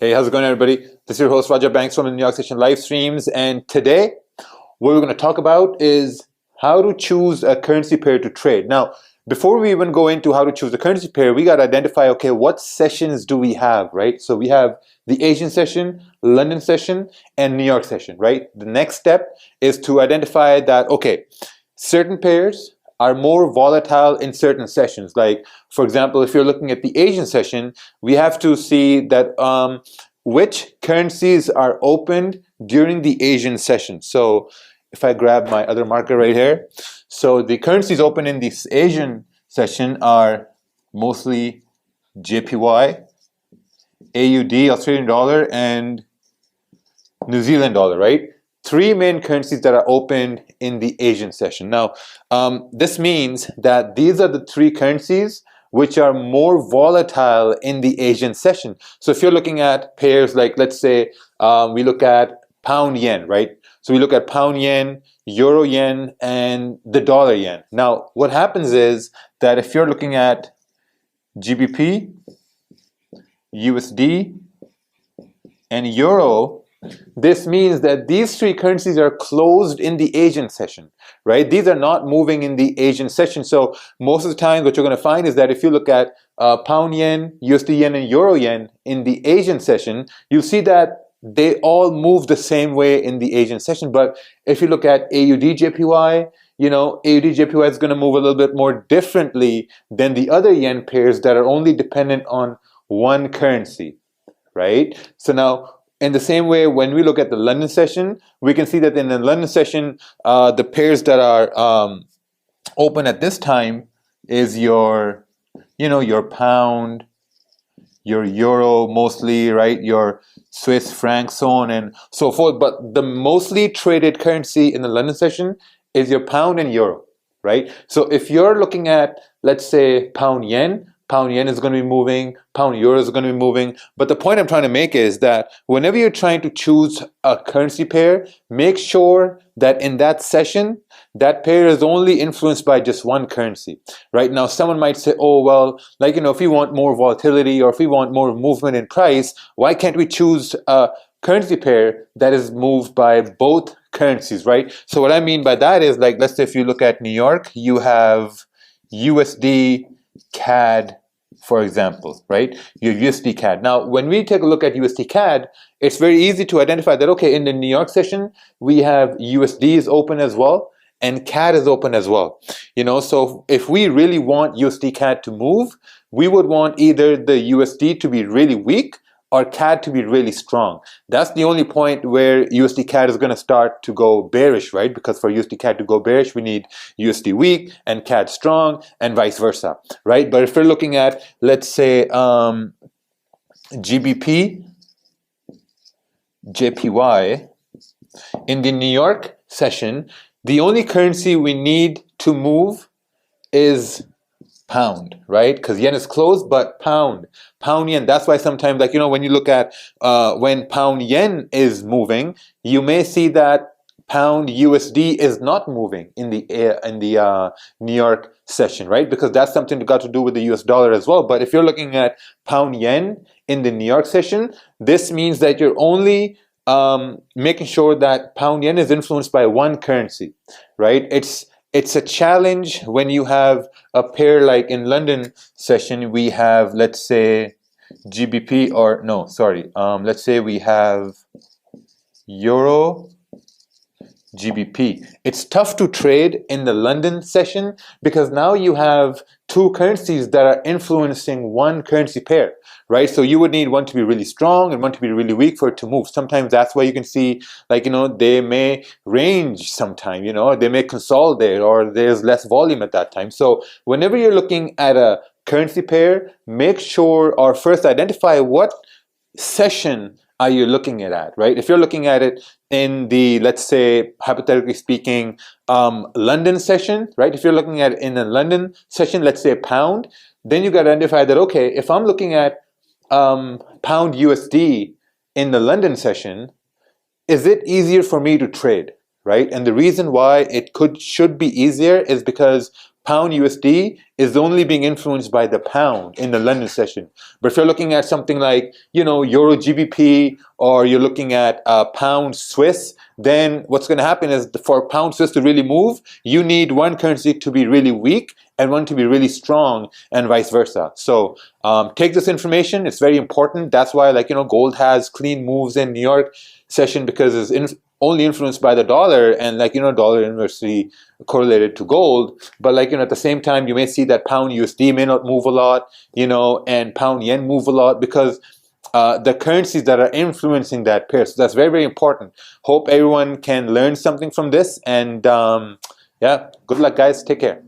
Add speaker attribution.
Speaker 1: Hey, how's it going, everybody? This is your host, Raja Banks from the New York Session live streams. And today, what we're going to talk about is how to choose a currency pair to trade. Now, before we even go into how to choose a currency pair, we got to identify, okay, what sessions do we have, right? So we have the Asian session, London session, and New York session, right? The next step is to identify that, okay, certain pairs are more volatile in certain sessions. Like, for example, if you're looking at the Asian session, we have to see that which currencies are opened during the Asian session. So if I grab my other marker right here, so the currencies open in this Asian session are mostly JPY, AUD, Australian dollar, and New Zealand dollar, right? Three main currencies that are opened in the Asian session. Now, this means that these are the three currencies which are more volatile in the Asian session. So if you're looking at pairs like, let's say, we look at pound yen, right? So we look at pound yen, euro yen, and the dollar yen. Now, what happens is that if you're looking at GBP, USD, and euro, this means that these three currencies are closed in the Asian session, right? These are not moving in the Asian session. So most of the time, what you're going to find is that if you look at pound yen, USD yen, and euro yen in the Asian session, you'll see that they all move the same way in the Asian session. But if you look at AUD JPY, AUD JPY is going to move a little bit more differently than the other yen pairs that are only dependent on one currency, right? So now, in the same way, when we look at the London session, we can see that in the London session, the pairs that are open at this time is your pound, your euro mostly, right? Your Swiss franc, so on and so forth. But the mostly traded currency in the London session is your pound and euro, right? So if you're looking at, let's say, pound yen is going to be moving, pound euro is going to be moving. But the point I'm trying to make is that whenever you're trying to choose a currency pair, make sure that in that session, that pair is only influenced by just one currency. Right now, someone might say, oh, well, if we want more volatility or if we want more movement in price, why can't we choose a currency pair that is moved by both currencies, right? So what I mean by that is, like, let's say if you look at New York, you have USD, CAD, for example, right? Your USD CAD. Now, when we take a look at USD CAD, it's very easy to identify that, okay, in the New York session, we have USD is open as well, and CAD is open as well. So if we really want USD CAD to move, we would want either the USD to be really weak or CAD to be really strong. That's the only point where USD CAD is going to start to go bearish, right? Because for USD CAD to go bearish, we need USD weak and CAD strong and vice versa, right? But if we're looking at, let's say, GBP, JPY, in the New York session, the only currency we need to move is pound, right? Because yen is closed, but pound yen. That's why sometimes, when you look at when pound yen is moving, you may see that pound USD is not moving in the New York session, right? Because that's something that got to do with the US dollar as well. But if you're looking at pound yen in the New York session, this means that you're only making sure that pound yen is influenced by one currency, right? It's a challenge when you have a pair like in London session, we have, let's say, GBP let's say we have Euro, GBP. It's tough to trade in the London session because now you have two currencies that are influencing one currency pair, right? So you would need one to be really strong and one to be really weak for it to move. Sometimes that's why you can see, they may range sometime, they may consolidate or there's less volume at that time. So whenever you're looking at a currency pair, make sure or first identify what session are you looking at, right? If you're looking at it in the, let's say, hypothetically speaking, London session, right? If you're looking at it in a London session, let's say pound, then you got to identify that, okay, if I'm looking at pound USD in the London session, is it easier for me to trade, right? And the reason why it should be easier is because pound USD is only being influenced by the pound in the London session. But if you're looking at something like, Euro GBP, or you're looking at pound Swiss, then what's going to happen is for pound Swiss to really move, you need one currency to be really weak and one to be really strong, and vice versa. So take this information. It's very important. That's why, gold has clean moves in New York session, because it's only influenced by the dollar, and dollar inversely correlated to gold. But at the same time, you may see that pound USD may not move a lot, and pound yen move a lot, because the currencies that are influencing that pair. So that's very, very important. Hope everyone can learn something from this, and yeah, good luck, guys. Take care.